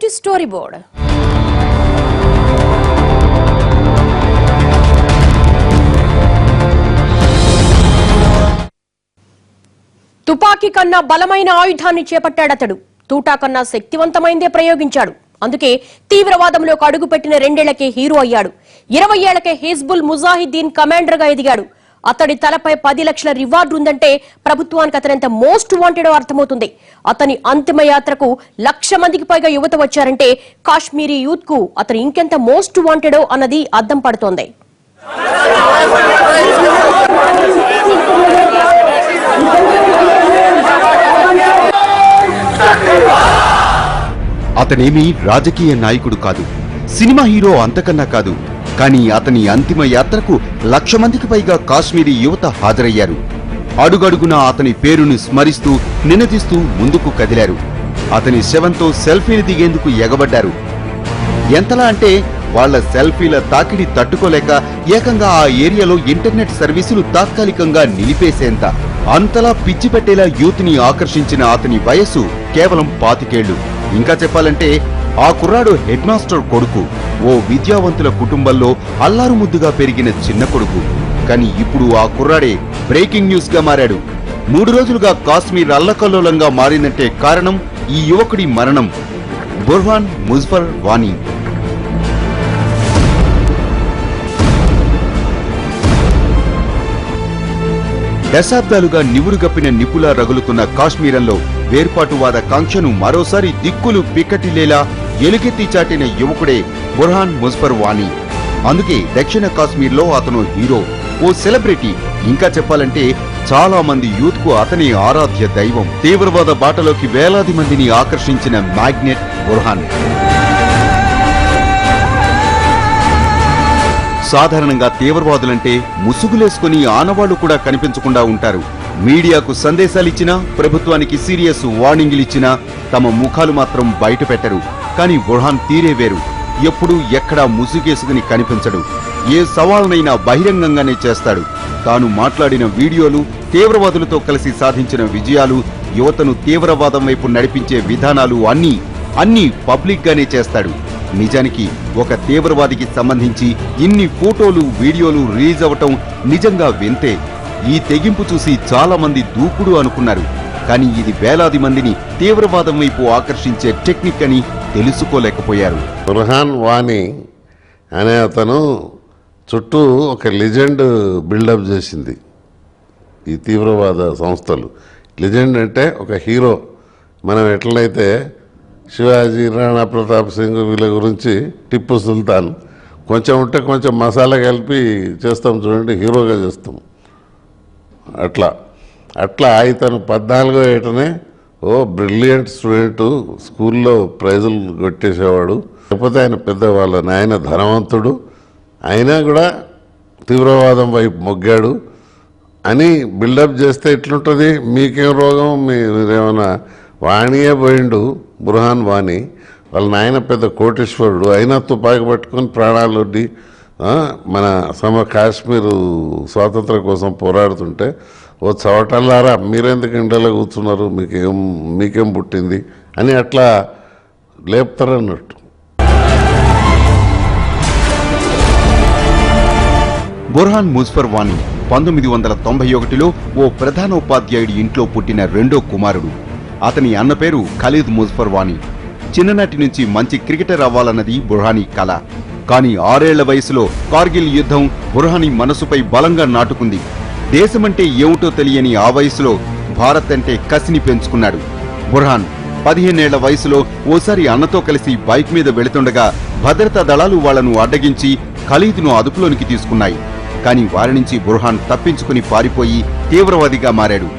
to storyboard. తుపాకీ కన్నా బలమైన ఆయుధాన్ని చేపట్టాడతడు. తూటా కన్నా శక్తివంతమైందే ప్రయోగించాడు. అందుకే తీవ్రవాదంలోకి అడుగుపెట్టిన 2 ఏళ్లకే హీరో అయ్యాడు. 20 ఏళ్లకే హిజ్బుల్ ముజాహిద్దీన్ కమాండర్ గా ఎదిగాడు. అతడి తలపై 10 లక్షల రివార్డు ఉందంటే ప్రభుత్వానికి అతనంత మోస్ట్ వాంటెడ్ అర్థమవుతుంది. అతని అంతిమయాత్రకు 1,00,000 మందికి పైగా యువత వచ్చారంటే కాశ్మీరీ యూత్ కు అతను ఇంకెంత మోస్ట్ వాంటెడో అన్నది అద్దం పడుతోంది. అతనేమీ రాజకీయ నాయకుడు కాదు, సినిమా హీరో అంతకన్నా కాదు. కానీ అతని అంతిమ యాత్రకు 1,00,000 మందికి పైగా కాశ్మీరీ యువత హాజరయ్యారు. అడుగడుగునా అతని పేరును స్మరిస్తూ నినదిస్తూ ముందుకు కదిలారు. అతని శవంతో సెల్ఫీలు దిగేందుకు ఎగబడ్డారు. ఎంతలా అంటే వాళ్ల సెల్ఫీల తాకిడి తట్టుకోలేక ఏకంగా ఆ ఏరియాలో ఇంటర్నెట్ సర్వీసులు తాత్కాలికంగా నిలిపేసేంత అంతలా పిచ్చి పెట్టేలా యూత్ ని ఆకర్షించిన అతని వయస్సు కేవలం 25 ఏళ్లు. ఇంకా చెప్పాలంటే ఆ కుర్రాడు హెడ్ మాస్టర్ కొడుకు, ఓ విద్యావంతుల కుటుంబంలో అల్లారు ముద్దుగా పెరిగిన చిన్న కొడుకు. కానీ ఇప్పుడు ఆ కుర్రాడే బ్రేకింగ్ న్యూస్ గా మారాడు. 3 రోజులుగా కాశ్మీర్ అల్లకల్లోలంగా మారిందంటే కారణం ఈ యువకుడి మరణం. బుర్హాన్ ముజఫర్ వానీ. దశాబ్దాలుగా నివురుగప్పిన నిపులా రగులుతున్న కాశ్మీరంలో వేర్పాటువాద కాంక్షను మరోసారి దిక్కులు పిక్కటిల్లేలా ఎలుగెత్తి చాటిన యువకుడే బుర్హాన్ ముజఫర్ వానీ. అందుకే దక్షిణ కాశ్మీర్లో అతను హీరో, ఓ సెలబ్రిటీ. ఇంకా చెప్పాలంటే చాలా మంది యూత్ కు అతని ఆరాధ్య దైవం. తీవ్రవాద బాటలోకి వేలాది మందిని ఆకర్షించిన మ్యాగ్నెట్ బుర్హాన్. సాధారణంగా తీవ్రవాదులంటే ముసుగులేసుకుని ఆనవాళ్లు కూడా కనిపించకుండా ఉంటారు. మీడియాకు సందేశాలిచ్చినా, ప్రభుత్వానికి సీరియస్ వార్నింగులిచ్చినా తమ ముఖాలు మాత్రం బయట పెట్టరు. కానీ బుర్హాన్ తీరే వేరు. ఎప్పుడూ ఎక్కడా ముసుగేసుకుని కనిపించడు. ఏ సవాల్నైనా బహిరంగంగానే చేస్తాడు. తాను మాట్లాడిన వీడియోలు, తీవ్రవాదులతో కలిసి సాధించిన విజయాలు, యువతను తీవ్రవాదం వైపు నడిపించే విధానాలు అన్నీ పబ్లిక్ గానే చేస్తాడు. నిజానికి ఒక తీవ్రవాదికి సంబంధించి ఇన్ని ఫోటోలు, వీడియోలు రిలీజ్ అవటం నిజంగా వింతే. ఈ తెగింపు చూసి చాలా మంది దూకుడు అనుకున్నారు. కానీ ఇది వేలాది మందిని తీవ్రవాదం వైపు ఆకర్షించే టెక్నిక్ అని తెలుసుకోలేకపోయారు. బుర్హాన్ వానీ అనే అతను చుట్టూ ఒక లెజెండ్ బిల్డప్ చేసింది ఈ తీవ్రవాద సంస్థలు. లెజెండ్ అంటే ఒక హీరో. మనం ఎట్లయితే శివాజీ, రాణా ప్రతాప్ సింగ్ వీళ్ళ గురించి, టిప్పు సుల్తాన్ కొంచెం ఉంటే కొంచెం మసాలా కలిపి చేస్తాం చూడండి, హీరోగా చేస్తాం. అట్లా ఇతను 14వ ఏటనే బ్రిలియంట్ స్టూడెంటు, స్కూల్లో ప్రైజులు కొట్టేసేవాడు. లేకపోతే ఆయన పెద్ద వాళ్ళ నాయన ధనవంతుడు, అయినా కూడా తీవ్రవాదం వైపు మొగ్గాడు అని బిల్డప్ చేస్తే ఎట్లుంటుంది? మీకేం రోగం, మీరేమన్నా? వాణియే పోయిండు బుర్హాన్ వానీ. వాళ్ళ నాయన పెద్ద కోటేశ్వరుడు, అయినా తుపాకి పట్టుకొని ప్రాణాలొడ్డి మన కాశ్మీరు స్వాతంత్రం కోసం పోరాడుతుంటే, ఓ చవటల్లారా మీరెందుకు ఇండలో కూర్చున్నారు, మీకేం పుట్టింది అని అట్లా లేపుతారన్నట్టు. బుర్హాన్ ముజఫర్ వానీ 1991లో ఓ ప్రధానోపాధ్యాయుడి ఇంట్లో పుట్టిన 2వ కుమారుడు. అతని అన్న పేరు ఖలీద్ ముజఫర్ వానీ. చిన్ననాటి నుంచి మంచి క్రికెటర్ అవ్వాలన్నది బుర్హానీ కల. కానీ 6 ఏళ్ల వయసులో కార్గిల్ యుద్ధం బుర్హానీ మనసుపై బలంగా నాటుకుంది. దేశమంటే ఏమిటో తెలియని ఆ వయసులో భారత్ అంటే కసిని పెంచుకున్నాడు. బుర్హాన్ 15 ఏళ్ల వయసులో ఓసారి అన్నతో కలిసి బైక్ మీద వెళుతుండగా భద్రతా దళాలు వాళ్లను అడ్డగించి ఖలీద్ను అదుపులోనికి తీసుకున్నాయి. కానీ వారి నుంచి బుర్హాన్ తప్పించుకుని పారిపోయి తీవ్రవాదిగా మారాడు.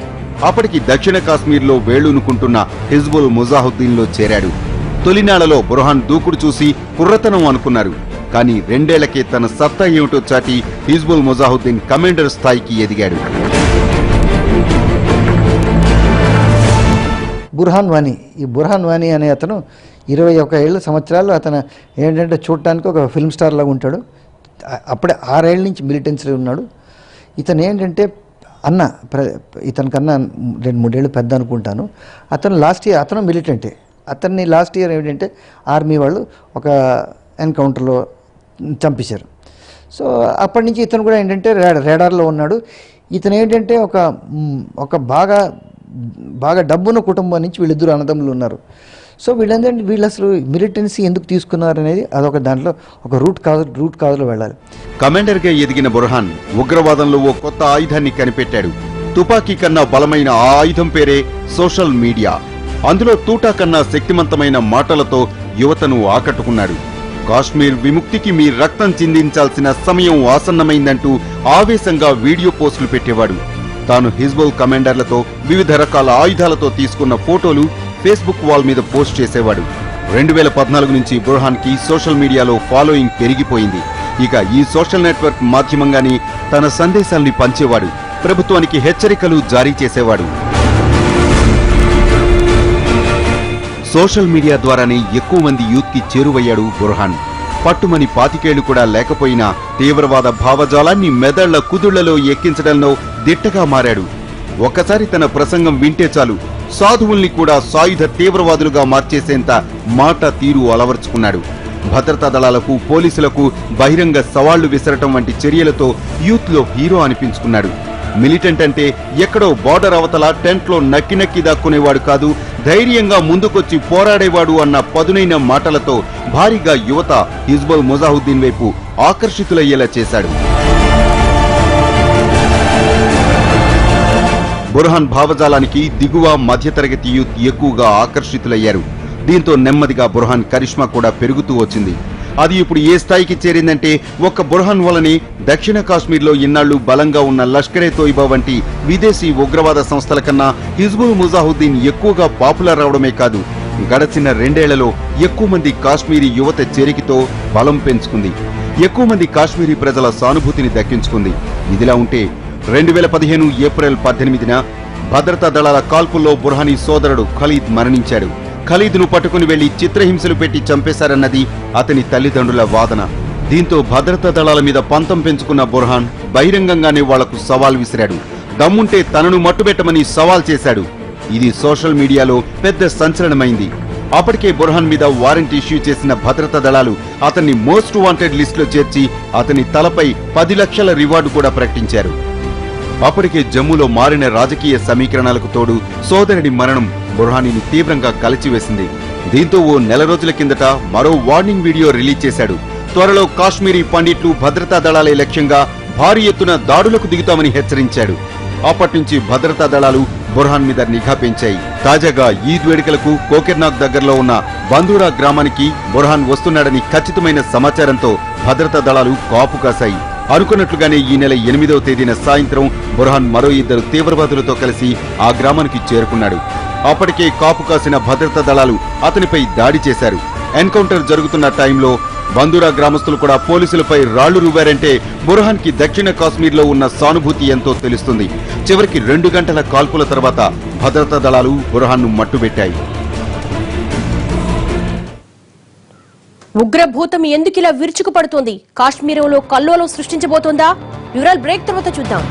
అప్పటికి దక్షిణ కాశ్మీర్లో వేళ్లూనుకుంటున్న హిజ్బుల్ ముజాహిద్దీన్లో చేరాడు. తొలినాళ్లలో బుర్హాన్ దూకుడు చూసి కుర్రతనం అనుకున్నారు. కానీ 2 ఏళ్లకే తన సత్తా ఏమిటో చాటి హిజ్బుల్ ముజాహిద్దీన్ కమాండర్ స్థాయికి ఎదిగాడు. బుర్హాన్ వానీ, ఈ బుర్హాన్ వానీ అనే అతను 21 సంవత్సరాలు అతను ఏంటంటే చూడటానికి ఒక ఫిల్మ్ స్టార్ లాగా ఉంటాడు. అప్పుడే 6 ఏళ్ల నుంచి మిలిటెన్సీలో ఉన్నాడు. ఇతను ఏంటంటే ఇతనికన్నా 2-3 ఏళ్ళు పెద్ద అనుకుంటాను. అతను లాస్ట్ ఇయర్ అతను మిలిటెంటే, అతన్ని లాస్ట్ ఇయర్ ఏంటంటే ఆర్మీ వాళ్ళు ఒక ఎన్కౌంటర్లో చంపేశారు. సో అప్పటి నుంచి ఇతను కూడా ఏంటంటే రేడార్లో ఉన్నాడు. ఇతను ఏంటంటే ఒక బాగా డబ్బున్న కుటుంబం నుంచి వీళ్ళిద్దరు అన్నదమ్ములు ఉన్నారు. సో వీళ్ళు అసలు మిలిటెన్సీ ఎందుకు తీసుకున్నారు అనేది అదొక దాంట్లో ఒక రూట్ కాజులో వెళ్ళాలి. కమాండర్గా ఎదిగిన బుర్హాన్ ఉగ్రవాదంలో ఓ కొత్త ఆయుధాన్ని కనిపెట్టాడు. తుపాకీ కన్నా బలమైన ఆ ఆయుధం పేరే సోషల్ మీడియా. అందులో తూటా కన్నా శక్తివంతమైన మాటలతో యువతను ఆకట్టుకున్నాడు. కాశ్మీర్ విముక్తికి మీ రక్తం చిందించాల్సిన సమయం ఆసన్నమైందంటూ ఆవేశంగా వీడియో పోస్టులు పెట్టేవాడు. తాను హిజ్బుల్ కమాండర్లతో వివిధ రకాల ఆయుధాలతో తీసుకున్న ఫోటోలు ఫేస్బుక్ వాల్ మీద పోస్ట్ చేసేవాడు. 2014 నుంచి బుర్హాన్ కి సోషల్ మీడియాలో ఫాలోయింగ్ పెరిగిపోయింది. ఇక ఈ సోషల్ నెట్వర్క్ మాధ్యమంగానే తన సందేశాల్ని పంచేవాడు. ప్రభుత్వానికి హెచ్చరికలు జారీ చేసేవాడు. సోషల్ మీడియా ద్వారానే ఎక్కువ మంది యూత్ కి చేరువయ్యాడు బుర్హాన్. పట్టుమని 25 ఏళ్లు కూడా లేకపోయినా తీవ్రవాద భావజాలాన్ని మెదళ్ల కుదుళ్లలో ఎక్కించడంలో దిట్టగా మారాడు. ఒక్కసారి తన ప్రసంగం వింటే చాలు సాధువుల్ని కూడా సాయుధ తీవ్రవాదులుగా మార్చేసేంత మాట తీరు అలవర్చుకున్నాడు. భద్రతా దళాలకు, పోలీసులకు బహిరంగ సవాళ్లు విసరటం వంటి చర్యలతో యూత్ లో హీరో అనిపించుకున్నాడు. మిలిటెంట్ అంటే ఎక్కడో బార్డర్ అవతల టెంట్లో నక్కి దాక్కునేవాడు కాదు, ధైర్యంగా ముందుకొచ్చి పోరాడేవాడు అన్న పదునైన మాటలతో భారీగా యువత హిజ్బుల్ ముజాహిద్దీన్ వైపు ఆకర్షితులయ్యేలా చేశాడు. బుర్హాన్ భావజాలానికి దిగువ మధ్యతరగతి యూత్ ఎక్కువగా ఆకర్షితులయ్యారు. దీంతో నెమ్మదిగా బుర్హాన్ కరిష్మా కూడా పెరుగుతూ వచ్చింది. అది ఇప్పుడు ఏ స్థాయికి చేరిందంటే ఒక్క బుర్హాన్ వలనే దక్షిణ కాశ్మీర్లో ఇన్నాళ్లు బలంగా ఉన్న లష్కరే తోయిబా వంటి విదేశీ ఉగ్రవాద సంస్థల కన్నా హిజ్బుల్ ముజాహిద్దీన్ ఎక్కువగా పాపులర్ అవడమే కాదు, గడచిన 2 ఏళ్లలో ఎక్కువ మంది కాశ్మీరీ యువత చేరికతో బలం పెంచుకుంది. ఎక్కువ మంది కాశ్మీరీ ప్రజల సానుభూతిని దక్కించుకుంది. ఇదిలా ఉంటే 2015 ఏప్రిల్ 18న భద్రతా దళాల కాల్పుల్లో బుర్హానీ సోదరుడు ఖలీద్ మరణించాడు. ఖలీద్ను పట్టుకుని వెళ్లి చిత్రహింసలు పెట్టి చంపేశారన్నది అతని తల్లిదండ్రుల వాదన. దీంతో భద్రతా దళాల మీద పంతం పెంచుకున్న బుర్హాన్ బహిరంగంగానే వాళ్లకు సవాల్ విసిరాడు. దమ్ముంటే తనను మట్టుబెట్టమని సవాల్ చేశాడు. ఇది సోషల్ మీడియాలో పెద్ద సంచలనమైంది. అప్పటికే బుర్హాన్ మీద వారెంట్ ఇష్యూ చేసిన భద్రతా దళాలు అతన్ని మోస్ట్ వాంటెడ్ లిస్టులో చేర్చి అతని తలపై 10 లక్షల రివార్డు కూడా ప్రకటించారు. అప్పటికే జమ్మూలో మారిన రాజకీయ సమీకరణాలకు తోడు సోదరుడి మరణం బుర్హానీని తీవ్రంగా కలిచివేసింది. దీంతో ఓ 4 రోజుల కిందట మరో వార్నింగ్ వీడియో రిలీజ్ చేశాడు. త్వరలో కాశ్మీరీ పండిట్లు భద్రతా దళాలే లక్ష్యంగా భారీ ఎత్తున దాడులకు దిగుతామని హెచ్చరించాడు. అప్పటి నుంచి భద్రతా దళాలు బుర్హాన్ మీద నిఘా పెంచాయి. తాజాగా ఈద్ వేడుకలకు కోకెర్నాగ్ దగ్గరలో ఉన్న బందూరా గ్రామానికి బుర్హాన్ వస్తున్నాడని ఖచ్చితమైన సమాచారంతో భద్రతా దళాలు కాపు కాశాయి. అనుకున్నట్లుగానే ఈ నెల 8వ తేదీన సాయంత్రం బుర్హాన్ మరో 2 తీవ్రవాదులతో కలిసి ఆ గ్రామానికి చేరుకున్నాడు. అప్పటికే కాపు కాసిన భద్రతా దళాలు అతనిపై దాడి చేశారు. ఎన్కౌంటర్ జరుగుతున్న టైంలో బందూరా గ్రామస్తులు కూడా పోలీసులపై రాళ్లు రువ్వారంటే బుర్హాన్ కి దక్షిణ కాశ్మీర్లో ఉన్న సానుభూతి ఎంతో తెలుస్తుంది. చివరికి 2 గంటల కాల్పుల తర్వాత భద్రతా దళాలు బుర్హాన్ను మట్టుబెట్టాయి. ఉగ్రభూతం ఎందుకిలా విరుచుకుపడుతోంది? కాశ్మీరంలో కల్లోలం సృష్టించబోతోందా? వివరాలు బ్రేక్ తర్వాత చూద్దాం.